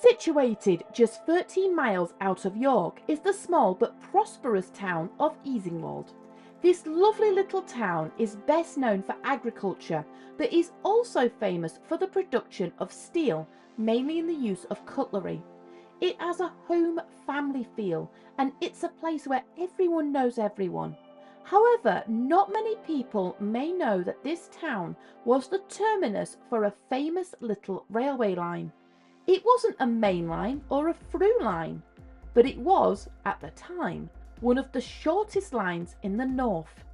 Situated just 13 miles out of York is the small but prosperous town of Easingwold. This lovely little town is best known for agriculture, but is also famous for the production of steel, mainly in the use of cutlery. It has a home family feel, and it's a place where everyone knows everyone. However, not many people may know that this town was the terminus for a famous little railway line. It wasn't a main line or a through line, but it was, at the time, one of the shortest lines in the north.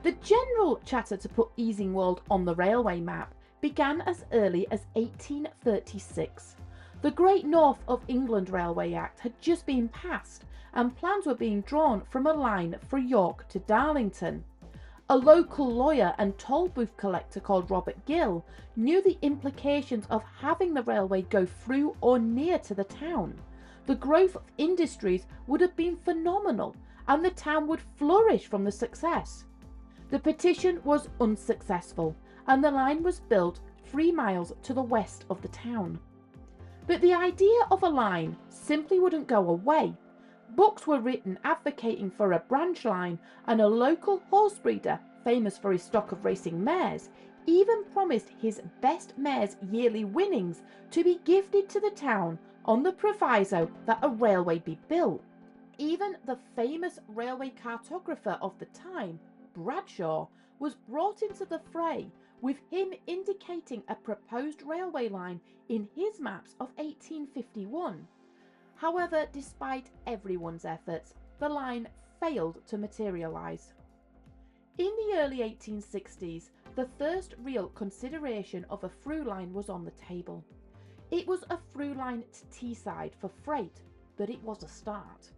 The general chatter to put Easingwold on the railway map began as early as 1836. The Great North of England Railway Act had just been passed, and plans were being drawn from a line for York to Darlington. A local lawyer and toll booth collector called Robert Gill knew the implications of having the railway go through or near to the town. The growth of industries would have been phenomenal, and the town would flourish from the success. The petition was unsuccessful, and the line was built 3 miles to the west of the town. But the idea of a line simply wouldn't go away. Books were written advocating for a branch line, and a local horse breeder, famous for his stock of racing mares, even promised his best mare's yearly winnings to be gifted to the town on the proviso that a railway be built. Even the famous railway cartographer of the time, Bradshaw, was brought into the fray, with him indicating a proposed railway line in his maps of 1851. However, despite everyone's efforts, the line failed to materialise. In the early 1860s, the first real consideration of a through line was on the table. It was a through line to Teesside for freight, but it was a start.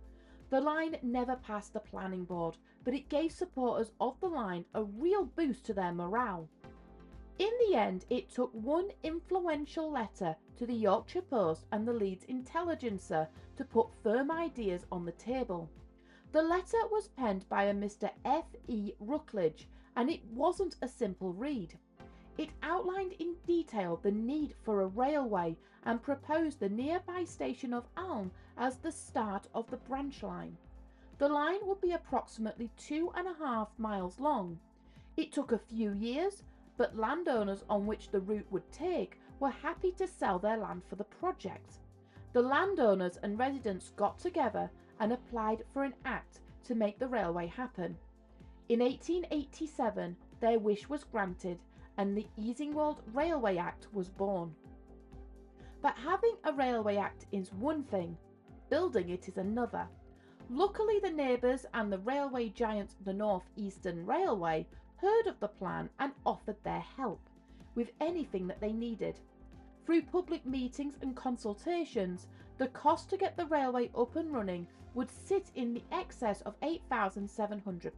The line never passed the planning board, but it gave supporters of the line a real boost to their morale. In the end, it took one influential letter to the Yorkshire Post and the Leeds Intelligencer to put firm ideas on the table. The letter was penned by a Mr. F. E. Routledge, and it wasn't a simple read. It outlined in detail the need for a railway and proposed the nearby station of Ulm as the start of the branch line. The line would be approximately 2.5 miles long. It took a few years, but landowners on which the route would take were happy to sell their land for the project. The landowners and residents got together and applied for an act to make the railway happen. In 1887, their wish was granted, and the Easingwold Railway Act was born. But having a railway act is one thing, building it is another. Luckily, the neighbours and the railway giant, the North Eastern Railway, heard of the plan and offered their help with anything that they needed. Through public meetings and consultations, the cost to get the railway up and running would sit in the excess of £8,700,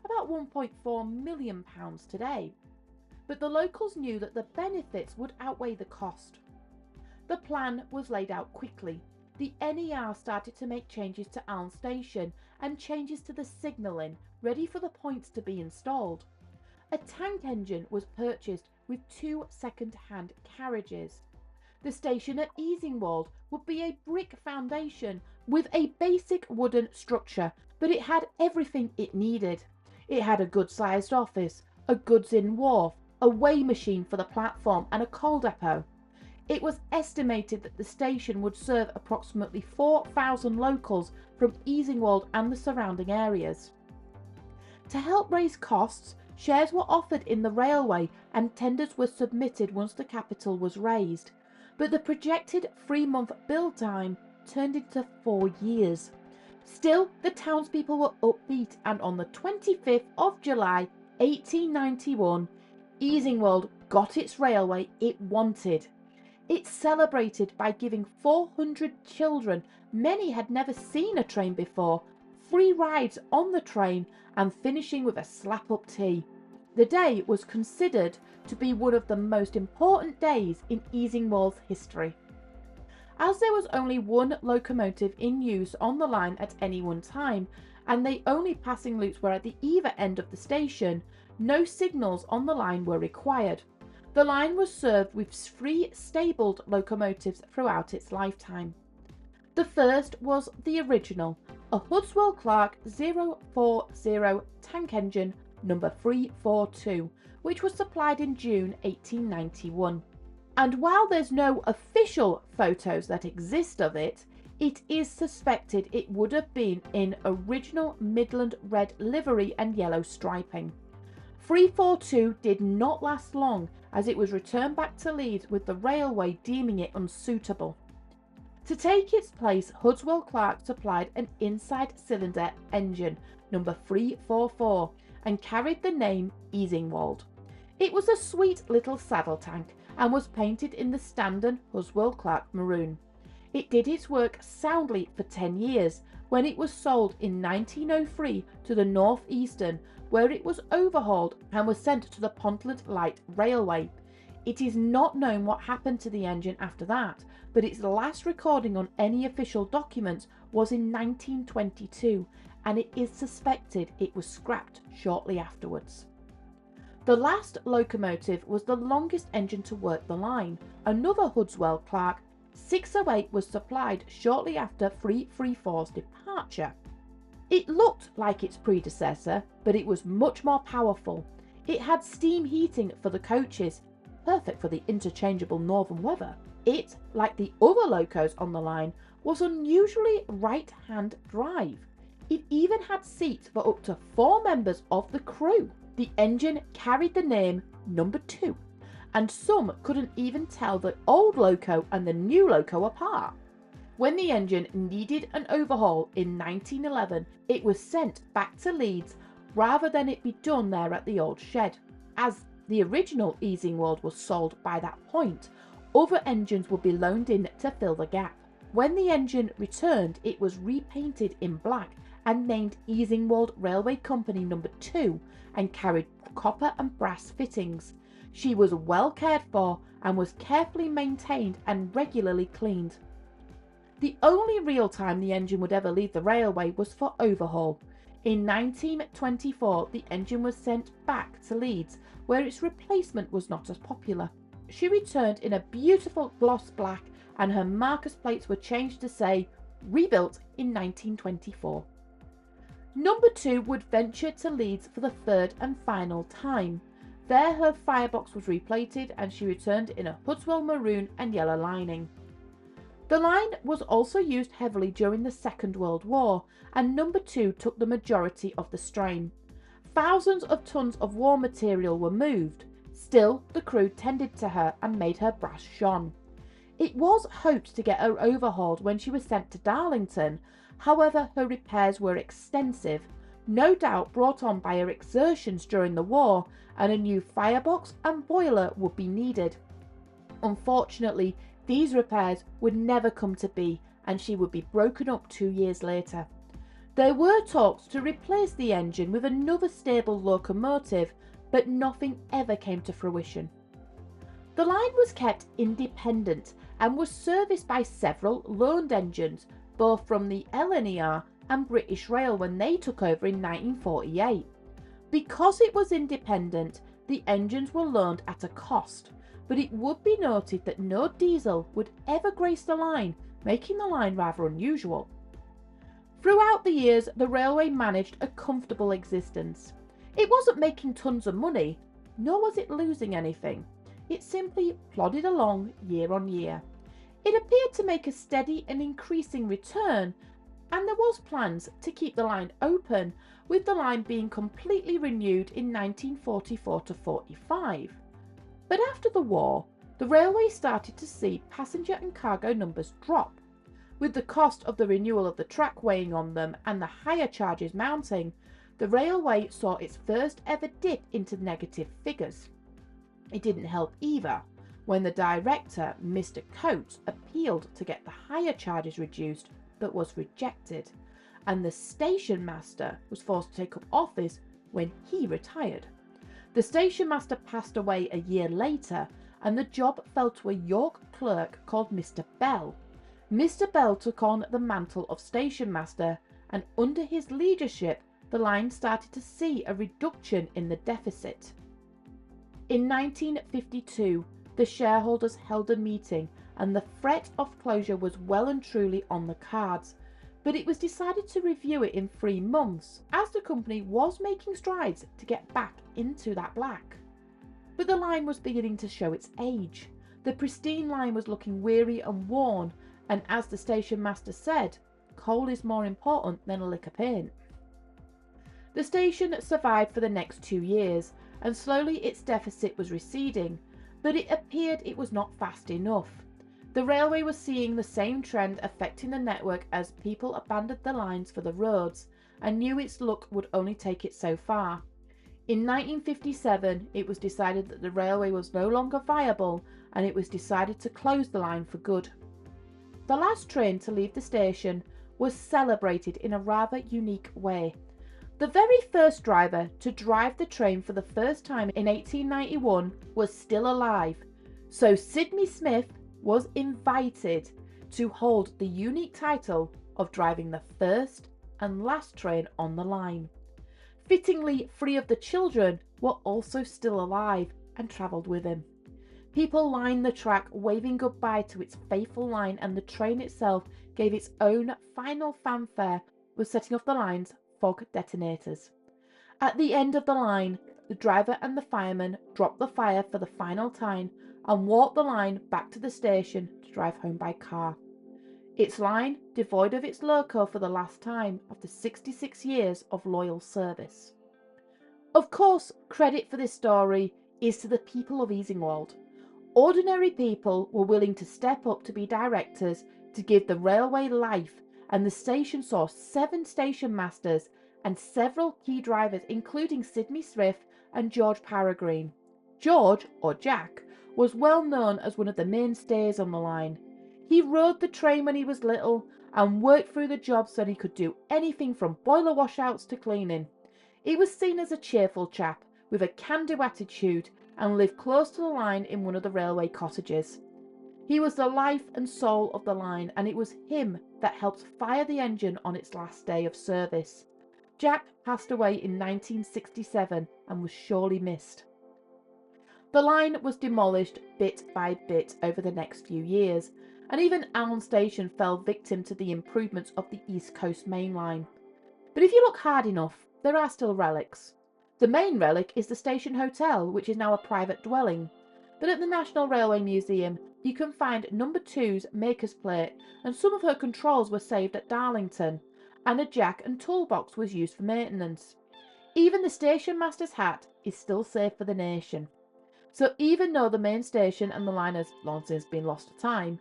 about £1.4 million today. But the locals knew that the benefits would outweigh the cost. The plan was laid out quickly. The NER started to make changes to Ulm Station and changes to the signalling, ready for the points to be installed. A tank engine was purchased with 2 second-hand carriages. The station at Easingwold would be a brick foundation with a basic wooden structure, but it had everything it needed. It had a good-sized office, a goods-in wharf, a weigh machine for the platform, and a coal depot. It was estimated that the station would serve approximately 4,000 locals from Easingwold and the surrounding areas. To help raise costs, shares were offered in the railway and tenders were submitted once the capital was raised. But the projected 3-month build time turned into 4 years. Still, the townspeople were upbeat, and on the 25th of July 1891, Easingwold got its railway it wanted. It celebrated by giving 400 children, many had never seen a train before, free rides on the train and finishing with a slap-up tea. The day was considered to be one of the most important days in Easingwold's history. As there was only one locomotive in use on the line at any one time, and the only passing loops were at the either end of the station, no signals on the line were required. The line was served with free stabled locomotives throughout its lifetime. The first was the original, a Hudswell Clark 040 tank engine number 342, which was supplied in June 1891. And while there's no official photos that exist of it, it is suspected it would have been in original Midland red livery and yellow striping. 342 did not last long, as it was returned back to Leeds with the railway deeming it unsuitable. To take its place, Hudswell Clark supplied an inside cylinder engine number 344 and carried the name Easingwold. It was a sweet little saddle tank and was painted in the standard Hudswell Clark maroon. It did its work soundly for 10 years when it was sold in 1903 to the North Eastern, where it was overhauled and was sent to the Pontland Light Railway. It is not known what happened to the engine after that, but its last recording on any official documents was in 1922, and it is suspected it was scrapped shortly afterwards. The last locomotive was the longest engine to work the line. Another Hudswell Clark 608 was supplied shortly after 334's departure. It looked like its predecessor, but it was much more powerful. It had steam heating for the coaches, perfect for the interchangeable northern weather. It, like the other locos on the line, was unusually right-hand drive. It even had seats for up to 4 members of the crew. The engine carried the name number 2, and some couldn't even tell the old loco and the new loco apart. When the engine needed an overhaul in 1911, it was sent back to Leeds rather than it be done there at the old shed. As the original Easingwold was sold by that point, other engines would be loaned in to fill the gap. When the engine returned, it was repainted in black and named Easingwold Railway Company No. 2 and carried copper and brass fittings. She was well cared for and was carefully maintained and regularly cleaned. The only real time the engine would ever leave the railway was for overhaul. In 1924, the engine was sent back to Leeds, where its replacement was not as popular. She returned in a beautiful gloss black, and her marker's plates were changed to say, rebuilt in 1924. Number 2 would venture to Leeds for the third and final time. There her firebox was replated and she returned in a Hudswell maroon and yellow lining. The line was also used heavily during the Second World War, and number 2 took the majority of the strain. Thousands of tons of war material were moved. Still, the crew tended to her and made her brass shone. It was hoped to get her overhauled when she was sent to Darlington. However, her repairs were extensive, no doubt brought on by her exertions during the war, and a new firebox and boiler would be needed. Unfortunately, these repairs would never come to be, and she would be broken up 2 years later. There were talks to replace the engine with another stable locomotive, but nothing ever came to fruition. The line was kept independent and was serviced by several loaned engines, both from the LNER and British Rail when they took over in 1948. Because it was independent, the engines were loaned at a cost, but it would be noted that no diesel would ever grace the line, making the line rather unusual. Throughout the years, the railway managed a comfortable existence. It wasn't making tons of money, nor was it losing anything. It simply plodded along year on year. It appeared to make a steady and increasing return, and there was plans to keep the line open, with the line being completely renewed in 1944-45. But after the war, the railway started to see passenger and cargo numbers drop. With the cost of the renewal of the track weighing on them and the higher charges mounting, the railway saw its first ever dip into negative figures. It didn't help either when the director, Mr. Coates, appealed to get the higher charges reduced but was rejected, and the station master was forced to take up office when he retired. The station master passed away a year later, and the job fell to a York clerk called Mr. Bell. Mr. Bell took on the mantle of station master, and under his leadership the line started to see a reduction in the deficit. In 1952, the shareholders held a meeting and the threat of closure was well and truly on the cards, but it was decided to review it in 3 months, as the company was making strides to get back into that black. But the line was beginning to show its age. The pristine line was looking weary and worn, and as the station master said, coal is more important than a lick of paint. The station survived for the next 2 years, and slowly its deficit was receding, but it appeared it was not fast enough. The railway was seeing the same trend affecting the network as people abandoned the lines for the roads and knew its luck would only take it so far. In 1957, it was decided that the railway was no longer viable and it was decided to close the line for good. The last train to leave the station was celebrated in a rather unique way. The very first driver to drive the train for the first time in 1891 was still alive, so Sidney Smith was invited to hold the unique title of driving the first and last train on the line. Fittingly, 3 of the children were also still alive and travelled with him. People lined the track waving goodbye to its faithful line, and the train itself gave its own final fanfare with setting off the line's fog detonators. At the end of the line, the driver and the fireman dropped the fire for the final time and walked the line back to the station to drive home by car. Its line devoid of its loco for the last time after 66 years of loyal service. Of course, credit for this story is to the people of Easingwold. Ordinary people were willing to step up to be directors to give the railway life, and the station saw 7 station masters and several key drivers, including Sidney Smith and George Peregrine. George, or Jack, was well known as one of the mainstays on the line. He rode the train when he was little and worked through the job so he could do anything from boiler washouts to cleaning. He was seen as a cheerful chap with a can-do attitude and lived close to the line in one of the railway cottages. He was the life and soul of the line, and it was him that helped fire the engine on its last day of service. Jack passed away in 1967 and was sorely missed. The line was demolished bit by bit over the next few years, and even Allen Station fell victim to the improvements of the East Coast Main Line. But if you look hard enough, there are still relics. The main relic is the station hotel, which is now a private dwelling. But at the National Railway Museum, you can find No. 2's maker's plate, and some of her controls were saved at Darlington, and a jack and toolbox was used for maintenance. Even the station master's hat is still safe for the nation. So even though the main station and the line has long since been lost to time,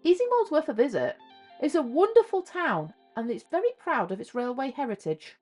Easingwold's worth a visit. It's a wonderful town and it's very proud of its railway heritage.